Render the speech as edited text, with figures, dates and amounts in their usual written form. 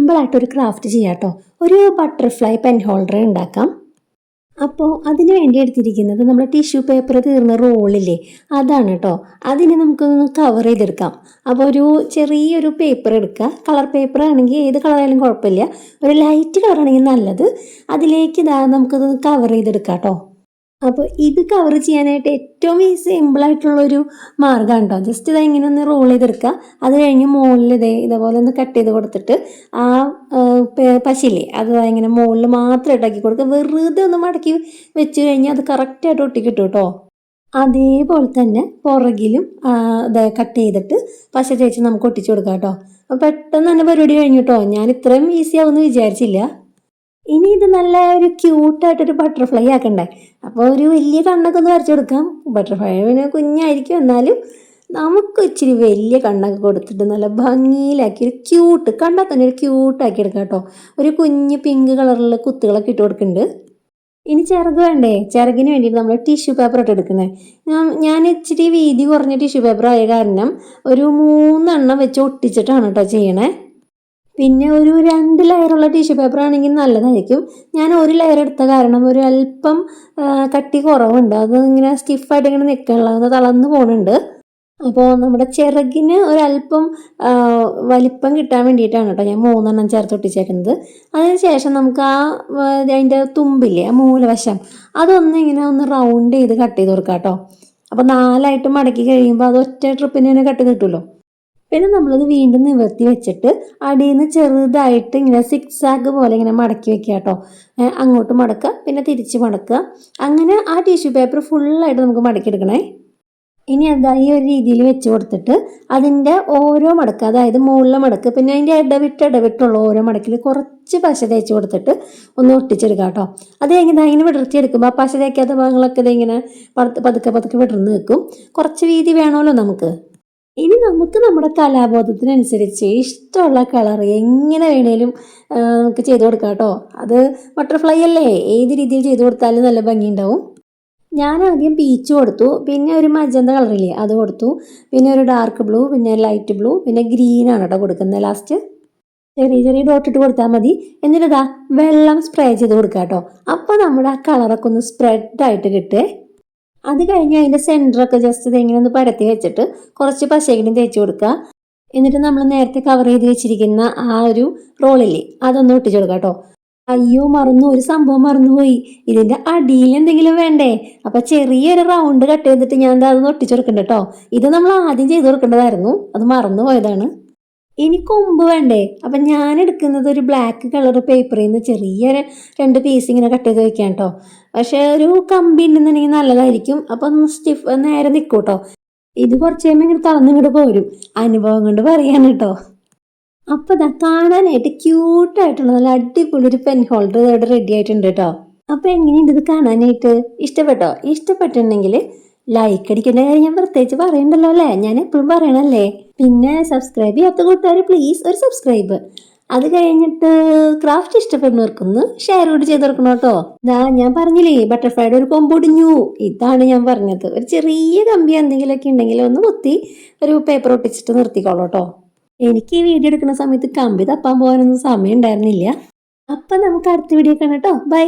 സിമ്പിളായിട്ടൊരു craft ചെയ്യാം കേട്ടോ. ഒരു ബട്ടർഫ്ലൈ പെൻ ഹോൾഡർ ഉണ്ടാക്കാം. അപ്പോൾ അതിന് വേണ്ടി എടുത്തിരിക്കുന്നത് നമ്മുടെ ടിഷ്യൂ പേപ്പർ തീർന്ന റോളില്ലേ, അതാണ് കേട്ടോ. അതിന് നമുക്കൊന്ന് കവർ ചെയ്തെടുക്കാം. അപ്പോൾ ഒരു ചെറിയൊരു പേപ്പർ എടുക്കുക. കളർ പേപ്പർ ആണെങ്കിൽ ഏത് കളറായാലും കുഴപ്പമില്ല, ഒരു ലൈറ്റ് കളറാണെങ്കിൽ നല്ലത്. അതിലേക്ക് നമുക്കതൊന്ന് കവർ ചെയ്തെടുക്കാം കേട്ടോ. അപ്പോൾ ഇത് കവർ ചെയ്യാനായിട്ട് ഏറ്റവും സിമ്പിളായിട്ടുള്ളൊരു മാർഗ്ഗമാണ് കേട്ടോ. ജസ്റ്റ് ഇത് ഇങ്ങനെ ഒന്ന് റോൾ ചെയ്തെടുക്കുക. അത് കഴിഞ്ഞ് മുകളിൽ ഇതേപോലെ ഒന്ന് കട്ട് ചെയ്ത് കൊടുത്തിട്ട് ആ പശില്ലേ അത് ഇങ്ങനെ മുകളിൽ മാത്രം ഇട്ടാക്കി കൊടുക്കുക. വെറുതെ ഒന്ന് മടക്കി വെച്ച് കഴിഞ്ഞാൽ അത് കറക്റ്റായിട്ട് ഒട്ടിക്കിട്ടും കേട്ടോ. അതേപോലെ തന്നെ പുറകിലും കട്ട് ചെയ്തിട്ട് പശ തേച്ച് നമുക്ക് ഒട്ടിച്ചു കൊടുക്കാം കേട്ടോ. അപ്പോൾ പെട്ടെന്ന് തന്നെ പരിപാടി കഴിഞ്ഞു കേട്ടോ. ഞാൻ ഇത്രയും ഈസി ആവുമെന്ന് വിചാരിച്ചില്ല. ഇനി ഇത് നല്ല ഒരു ക്യൂട്ടായിട്ടൊരു ബട്ടർഫ്ലൈ ആക്കണ്ടേ. അപ്പോൾ ഒരു വലിയ കണ്ണൊക്കെ ഒന്ന് വരച്ചു കൊടുക്കാം. ബട്ടർഫ്ലൈ പിന്നെ കുഞ്ഞായിരിക്കും, എന്നാലും നമുക്ക് ഇച്ചിരി വലിയ കണ്ണൊക്കെ കൊടുത്തിട്ട് നല്ല ഭംഗിയിലാക്കി ഒരു ക്യൂട്ട്, കണ്ടാൽ തന്നെ ഒരു ക്യൂട്ടാക്കി എടുക്കാം കേട്ടോ. ഒരു കുഞ്ഞ് പിങ്ക് കളറിലുള്ള കുത്തുകളൊക്കെ ഇട്ട് കൊടുക്കുന്നുണ്ട്. ഇനി ചിറക് വേണ്ടേ? ചിറകിന് വേണ്ടിയിട്ട് നമ്മൾ ടിഷ്യൂ പേപ്പർ ഇട്ട് എടുക്കുന്നത്. ഞാൻ ഇച്ചിരി വീതി കുറഞ്ഞ ടിഷ്യൂ പേപ്പർ ആയ കാരണം ഒരു 3 എണ്ണം വെച്ച് ഒട്ടിച്ചിട്ടാണ് കേട്ടോ ചെയ്യണേ. പിന്നെ ഒരു 2 ലെയറുള്ള ടിഷ്യൂ പേപ്പർ ആണെങ്കിൽ നല്ലതായിരിക്കും. ഞാൻ ഒരു ലെയർ എടുത്ത കാരണം ഒരു അല്പം കട്ടി കുറവുണ്ട്. അത് ഇങ്ങനെ സ്റ്റിഫായിട്ട് ഇങ്ങനെ നിൽക്കാനുള്ള തളർന്നു പോകുന്നുണ്ട്. അപ്പോൾ നമ്മുടെ ചിറകിന് ഒരല്പം വലിപ്പം കിട്ടാൻ വേണ്ടിയിട്ടാണ് കേട്ടോ ഞാൻ 3 എണ്ണം ചേർത്ത് ഒട്ടിച്ചേക്കുന്നത്. അതിനുശേഷം നമുക്ക് അതിൻ്റെ തുമ്പില്ലേ, ആ മൂലവശം അതൊന്ന് ഇങ്ങനെ ഒന്ന് റൗണ്ട് ചെയ്ത് കട്ട് ചെയ്ത് കൊടുക്കാം കേട്ടോ. അപ്പോൾ 4ആയിട്ട് മടക്കി കഴിയുമ്പോൾ അത് ഒറ്റ ട്രിപ്പിന് തന്നെ കട്ട് ചെയ്ത് കിട്ടുമല്ലോ. പിന്നെ നമ്മളത് വീണ്ടും നിവർത്തി വെച്ചിട്ട് അടിയിൽ നിന്ന് ചെറുതായിട്ട് ഇങ്ങനെ സിക്സാഗ് പോലെ ഇങ്ങനെ മടക്കി വെക്കുക കേട്ടോ. അങ്ങോട്ട് മടക്കുക, പിന്നെ തിരിച്ച് മടക്കുക. അങ്ങനെ ആ ടിഷ്യൂ പേപ്പർ ഫുള്ളായിട്ട് നമുക്ക് മടക്കിയെടുക്കണേ. ഇനി ഈ ഒരു രീതിയിൽ വെച്ച് കൊടുത്തിട്ട് അതിൻ്റെ ഓരോ മടക്ക്, അതായത് മുകളിലെ മടക്ക്, പിന്നെ അതിൻ്റെ ഇടവിട്ടുള്ള ഓരോ മടക്കിൽ കുറച്ച് പശ തേച്ച് കൊടുത്തിട്ട് ഒന്ന് ഒട്ടിച്ചെടുക്കുക കേട്ടോ. അത് കഴിഞ്ഞ് ഇങ്ങനെ വിടർത്തിയെടുക്കുമ്പോൾ ആ പശ തേക്കാത്ത ഭാഗങ്ങളൊക്കെ ഇങ്ങനെ പതുക്കെ വിടർന്ന് വെക്കും. കുറച്ച് വീതി വേണമല്ലോ നമുക്ക്. ഇനി നമുക്ക് നമ്മുടെ കലാബോധത്തിനനുസരിച്ച് ഇഷ്ടമുള്ള കളർ എങ്ങനെ വേണേലും നമുക്ക് ചെയ്ത് കൊടുക്കാം കേട്ടോ. അത് ബട്ടർഫ്ലൈ അല്ലേ, ഏത് രീതിയിൽ ചെയ്ത് കൊടുത്താലും നല്ല ഭംഗിയുണ്ടാവും. ഞാൻ ആദ്യം പീച്ച് കൊടുത്തു, പിന്നെ ഒരു മജന്ത കളറില്ലേ അത് കൊടുത്തു, പിന്നെ ഒരു ഡാർക്ക് ബ്ലൂ, പിന്നെ ലൈറ്റ് ബ്ലൂ, പിന്നെ ഗ്രീനാണ് കേട്ടോ കൊടുക്കുന്നത്. ലാസ്റ്റ് ചെറിയ ഡോട്ട് ഇട്ട് കൊടുത്താൽ മതി. എന്നിട്ട് വെള്ളം സ്പ്രേ ചെയ്ത് കൊടുക്കാം കേട്ടോ. അപ്പോൾ നമ്മുടെ ആ കളറൊക്കെ ഒന്ന് സ്പ്രെഡായിട്ട് കിട്ടുമേ. അത് കഴിഞ്ഞ് അതിൻ്റെ സെൻറ്ററൊക്കെ ജസ്റ്റ് ഇങ്ങനെ ഒന്ന് പരത്തി വെച്ചിട്ട് കുറച്ച് പശയും തേച്ച് കൊടുക്കുക. എന്നിട്ട് നമ്മൾ നേരത്തെ കവർ ചെയ്ത് വെച്ചിരിക്കുന്ന ആ ഒരു റോളില്ലേ അതൊന്ന് ഒട്ടിച്ചു കൊടുക്കുക കേട്ടോ. അയ്യോ, ഒരു സംഭവം മറന്നുപോയി. ഇതിൻ്റെ അടിയിൽ എന്തെങ്കിലും വേണ്ടേ? അപ്പം ചെറിയൊരു റൗണ്ട് കട്ട് ചെയ്തിട്ട് ഞാൻ അതൊന്ന് ഒട്ടിച്ചു കൊടുക്കണ്ട കേട്ടോ. ഇത് നമ്മൾ ആദ്യം ചെയ്ത് കൊടുക്കേണ്ടതായിരുന്നു, അത് മറന്നു പോയതാണ്. ഇനി കൊമ്പ് വേണ്ടേ? അപ്പം ഞാൻ എടുക്കുന്നത് ഒരു ബ്ലാക്ക് കളർ പേപ്പറിൽ നിന്ന് ചെറിയൊരു 2 പീസ് ഇങ്ങനെ കട്ട് ചെയ്ത് വെക്കാം കേട്ടോ. പക്ഷേ ഒരു കമ്പി ഉണ്ടെന്നുണ്ടെങ്കിൽ നല്ലതായിരിക്കും. അപ്പം ഒന്ന് നേരെ നിൽക്കും കേട്ടോ. ഇത് കുറച്ച് കഴിയുമ്പോൾ ഇങ്ങനെ തളർന്നിങ്ങോട്ട് പോരും. അനുഭവം കൊണ്ട് പറയാൻ കേട്ടോ. അപ്പം കാണാനായിട്ട് ക്യൂട്ടായിട്ടുള്ള നല്ല അടിപൊളി ഒരു പെൻ ഹോൾഡർ ഇവിടെ റെഡി ആയിട്ടുണ്ട് കേട്ടോ. അപ്പം എങ്ങനെയുണ്ട് ഇത് കാണാനായിട്ട്? ഇഷ്ടപ്പെട്ടോ? ഇഷ്ടപ്പെട്ടിട്ടുണ്ടെങ്കിൽ ലൈക്ക് അടിക്കേണ്ട കാര്യം ഞാൻ പ്രത്യേകിച്ച് പറയണ്ടല്ലോ അല്ലേ, ഞാൻ എപ്പോഴും പറയണല്ലേ. പിന്നെ സബ്സ്ക്രൈബ് ചെയ്യാത്ത കൂട്ടുകാർ പ്ലീസ് ഒരു സബ്സ്ക്രൈബ്. അത് കഴിഞ്ഞിട്ട് ക്രാഫ്റ്റ് ഇഷ്ടപ്പെടുന്നവർക്കൊന്ന് ഷെയർ കൂടി ചെയ്ത് കൊടുക്കണം കേട്ടോ. ഞാൻ പറഞ്ഞില്ലേ ബട്ടർഫ്ലൈയുടെ ഒരു കൊമ്പൊടിഞ്ഞു, ഇതാണ് ഞാൻ പറഞ്ഞത്. ഒരു ചെറിയ കമ്പി എന്തെങ്കിലുമൊക്കെ ഉണ്ടെങ്കിൽ ഒന്ന് കുത്തി ഒരു പേപ്പർ ഒട്ടിച്ചിട്ട് നിർത്തിക്കോളൂ കേട്ടോ. എനിക്ക് ഈ വീഡിയോ എടുക്കുന്ന സമയത്ത് കമ്പി തപ്പാൻ പോകാനൊന്നും സമയം ഉണ്ടായിരുന്നില്ല. അപ്പം നമുക്ക് അടുത്ത വീഡിയോ കാണാം കേട്ടോ. ബൈ.